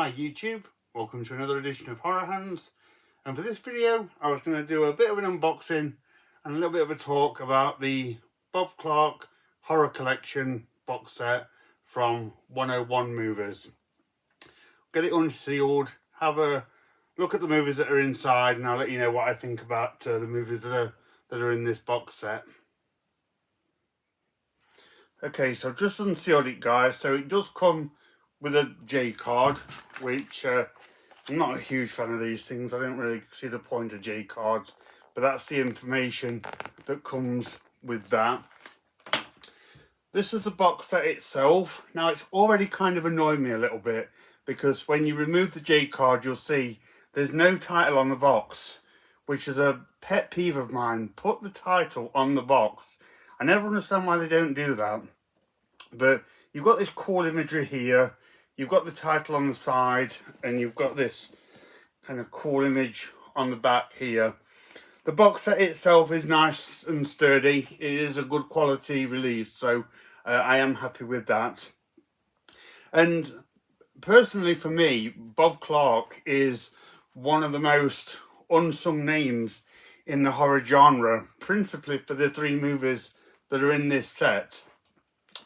Hi YouTube, welcome to another edition of Horror Hands, and for this video I was going to do a bit of an unboxing and a little bit of a talk about the Bob Clark Horror Collection box set from 101 Movies. Get it unsealed, have a look at the movies that are inside, and I'll let you know what I think about the movies that are in this box set. Okay, so I've just unsealed it, guys. So it does come with a J card, which I'm not a huge fan of these things. I don't really see the point of J cards, but that's the information that comes with that. This is the box set itself. Now it's already kind of annoyed me a little bit because when you remove the J card, you'll see there's no title on the box, which is a pet peeve of mine. Put the title on the box. I never understand why they don't do that, but you've got this cool imagery here. You've got the title on the side, and you've got this kind of cool image on the back here. The box set itself is nice and sturdy. It is a good quality release, so I am happy with that. And personally for me, Bob Clark is one of the most unsung names in the horror genre, principally for the three movies that are in this set.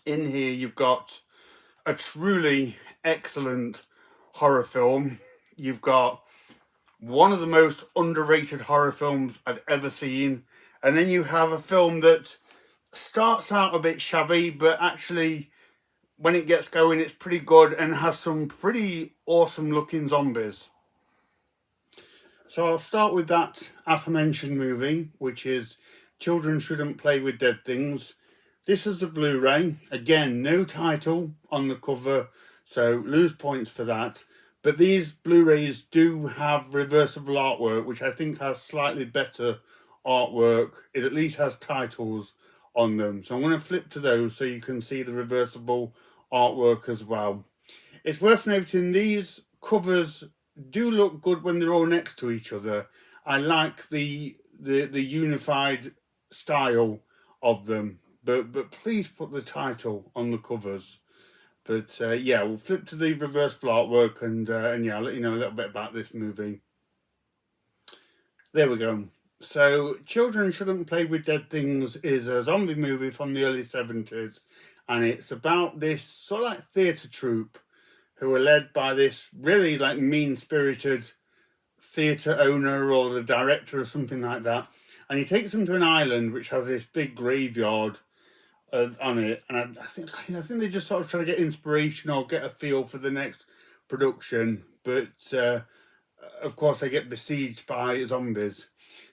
In here you've got a truly excellent horror film. You've got one of the most underrated horror films I've ever seen, and then you have a film that starts out a bit shabby, but actually when it gets going it's pretty good and has some pretty awesome looking zombies. So I'll start with that aforementioned movie, which is Children Shouldn't Play with Dead Things. This is the Blu-ray. Again, no title on the cover, so lose points for that. But these Blu-rays do have reversible artwork, which I think has slightly better artwork. It at least has titles on them. So I'm going to flip to those so you can see the reversible artwork as well. It's worth noting these covers do look good when they're all next to each other. I like the unified style of them. But please put the title on the covers. But yeah, we'll flip to the reversible artwork and yeah, I'll let you know a little bit about this movie. There we go. So Children Shouldn't Play with Dead Things is a zombie movie from the early 70s, and it's about this sort of like theatre troupe who are led by this really like mean-spirited theatre owner or the director or something like that, and he takes them to an island which has this big graveyard on it, and I think they just sort of try to get inspiration or get a feel for the next production, but of course they get besieged by zombies.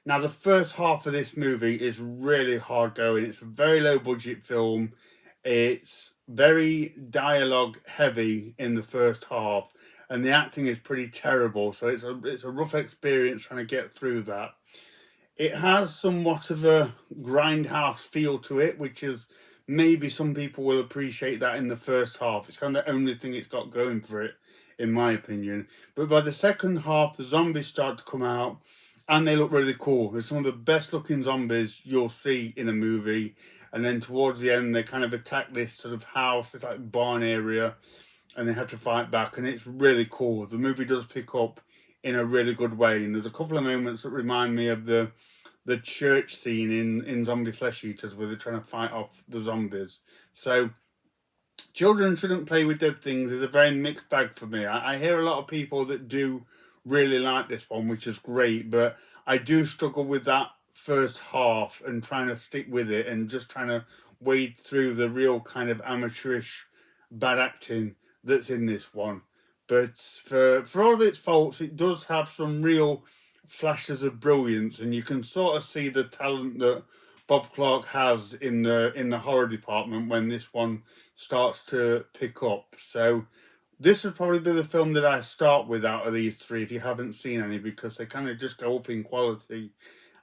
Now the first half of this movie is really hard going. It's a very low budget film. It's very dialogue heavy in the first half, and the acting is pretty terrible, so it's a rough experience trying to get through that. It has somewhat of a grindhouse feel to it, which is maybe some people will appreciate that in the first half. It's kind of the only thing it's got going for it, in my opinion. But by the second half, the zombies start to come out, and they look really cool. They're some of the best looking zombies you'll see in a movie. And then towards the end, they kind of attack this sort of house, this like barn area, and they have to fight back, and it's really cool. The movie does pick up in a really good way, and there's a couple of moments that remind me of the church scene in Zombie Flesh Eaters where they're trying to fight off the zombies. So Children Shouldn't Play with Dead Things is a very mixed bag for me. I hear a lot of people that do really like this one, which is great, but I do struggle with that first half and trying to stick with it and just trying to wade through the real kind of amateurish bad acting that's in this one. But for all of its faults, it does have some real flashes of brilliance, and you can sort of see the talent that Bob Clark has in the horror department when this one starts to pick up. So this would probably be the film that I start with out of these three if you haven't seen any, because they kind of just go up in quality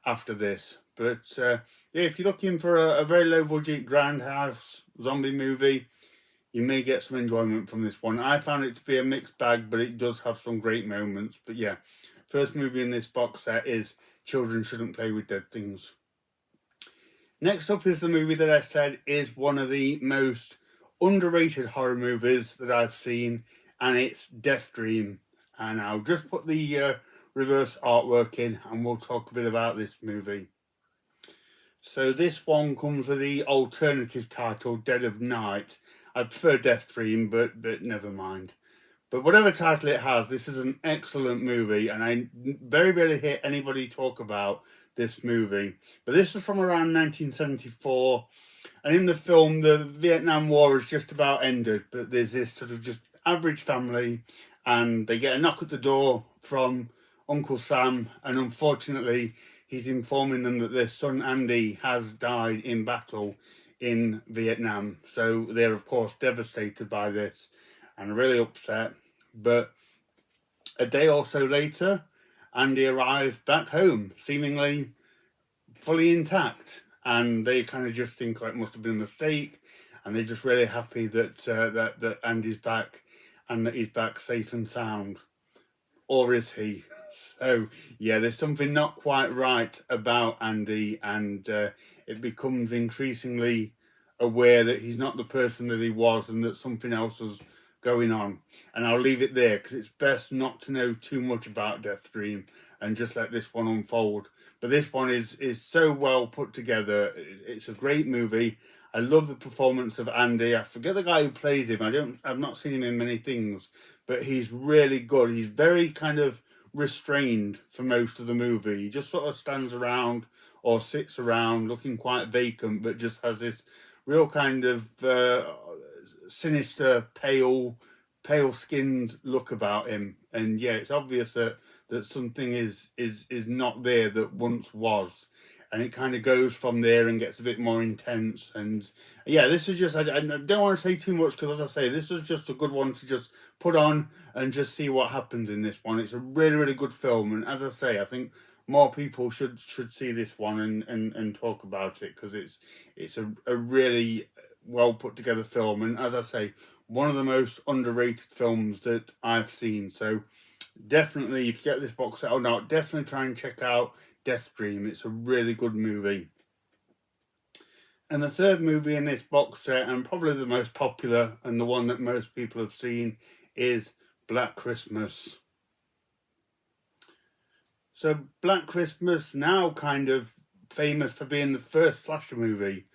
after this. But yeah, if you're looking for a very low budget grindhouse zombie movie, you may get some enjoyment from this one. I found it to be a mixed bag, but it does have some great moments. But yeah, first movie in this box set is Children Shouldn't Play with Dead Things. Next up is the movie that I said is one of the most underrated horror movies that I've seen, and it's Deathdream. And I'll just put the reverse artwork in and we'll talk a bit about this movie. So this one comes with the alternative title, Dead of Night. I prefer Deathdream, but never mind. But whatever title it has, this is an excellent movie, and I very rarely hear anybody talk about this movie. But this was from around 1974, and in the film, the Vietnam War has just about ended, but there's this sort of just average family, and they get a knock at the door from Uncle Sam, and unfortunately, he's informing them that their son Andy has died in battle in Vietnam. So they're, of course, devastated by this and really upset. But a day or so later, Andy arrives back home, seemingly fully intact, and they kind of just think like it must have been a mistake, and they're just really happy that that Andy's back and that he's back safe and sound. Or is he? So yeah, there's something not quite right about Andy, and it becomes increasingly aware that he's not the person that he was and that something else was going on. And I'll leave it there because it's best not to know too much about Deathdream and just let this one unfold. But this one is so well put together. It's a great movie. I love the performance of Andy. I forget the guy who plays him. I've not seen him in many things, but he's really good. He's very kind of restrained for most of the movie. He just sort of stands around or sits around looking quite vacant, but just has this real kind of sinister, pale-skinned look about him. And yeah, it's obvious that something is not there that once was. And it kind of goes from there and gets a bit more intense. And yeah, this is just, I don't want to say too much because, as I say, this was just a good one to just put on and just see what happens in this one. It's a really, really good film. And as I say, I think more people should see this one and talk about it because it's a really well put together film. And as I say, one of the most underrated films that I've seen. So definitely, if you get this box set or not, definitely try and check out Deathdream. It's a really good movie. And the third movie in this box set, and probably the most popular and the one that most people have seen, is Black Christmas. So Black Christmas, now kind of famous for being the first slasher movie.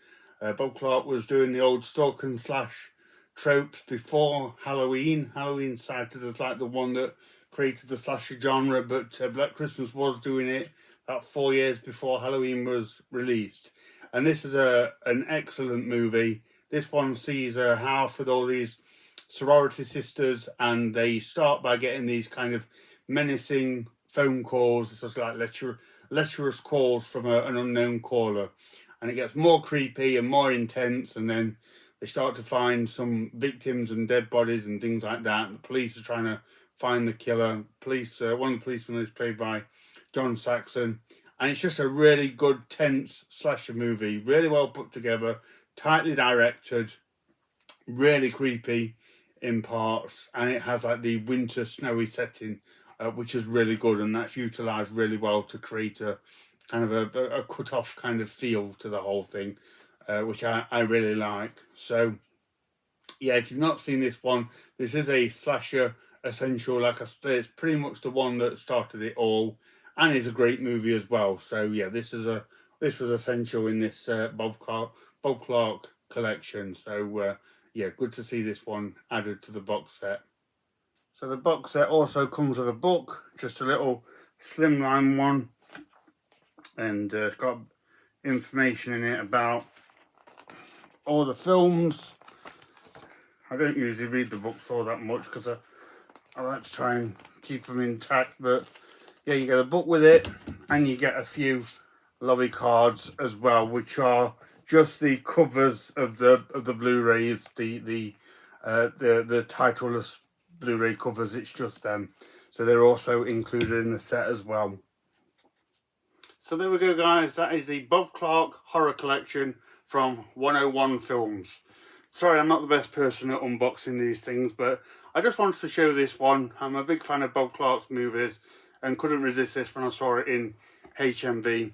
Bob Clark was doing the old stalk and slash tropes before Halloween. Halloween cited as like the one that created the slasher genre, but Black Christmas was doing it about 4 years before Halloween was released. And this is an excellent movie. This one sees a house with all these sorority sisters, and they start by getting these kind of menacing phone calls. It's just like lecherous calls from an unknown caller. And it gets more creepy and more intense, and then they start to find some victims and dead bodies and things like that. And the police are trying to find the killer. One of the policemen is played by John Saxon, and it's just a really good, tense slasher movie. Really well put together, tightly directed, really creepy in parts, and it has like the winter snowy setting, which is really good, and that's utilised really well to create a kind of a cut-off kind of feel to the whole thing, which I really like. So yeah, if you've not seen this one, this is a slasher essential. Like I said, it's pretty much the one that started it all, and is a great movie as well. So yeah, this was essential in this Bob Clark collection. So yeah, good to see this one added to the box set. So the box set also comes with a book, just a little slimline one, and it's got information in it about all the films. I don't usually read the books all that much because I like to try and keep them intact, but yeah, you get a book with it, and you get a few lobby cards as well, which are just the covers of the Blu-rays, the titleless Blu-ray covers. It's just them, so they're also included in the set as well. So there we go, guys. That is the Bob Clark horror collection from 101 Films. Sorry, I'm not the best person at unboxing these things, but I just wanted to show this one. I'm a big fan of Bob Clark's movies and couldn't resist this when I saw it in HMV.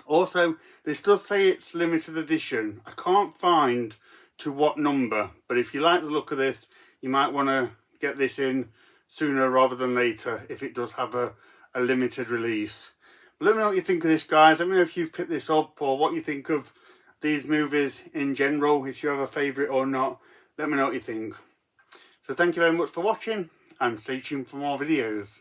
Also, this does say it's limited edition. I can't find to what number, but if you like the look of this, you might want to get this in sooner rather than later if it does have a limited release. But let me know what you think of this, guys. Let me know if you've picked this up or what you think of these movies in general, if you have a favourite or not. Let me know what you think. So thank you very much for watching, and stay tuned for more videos.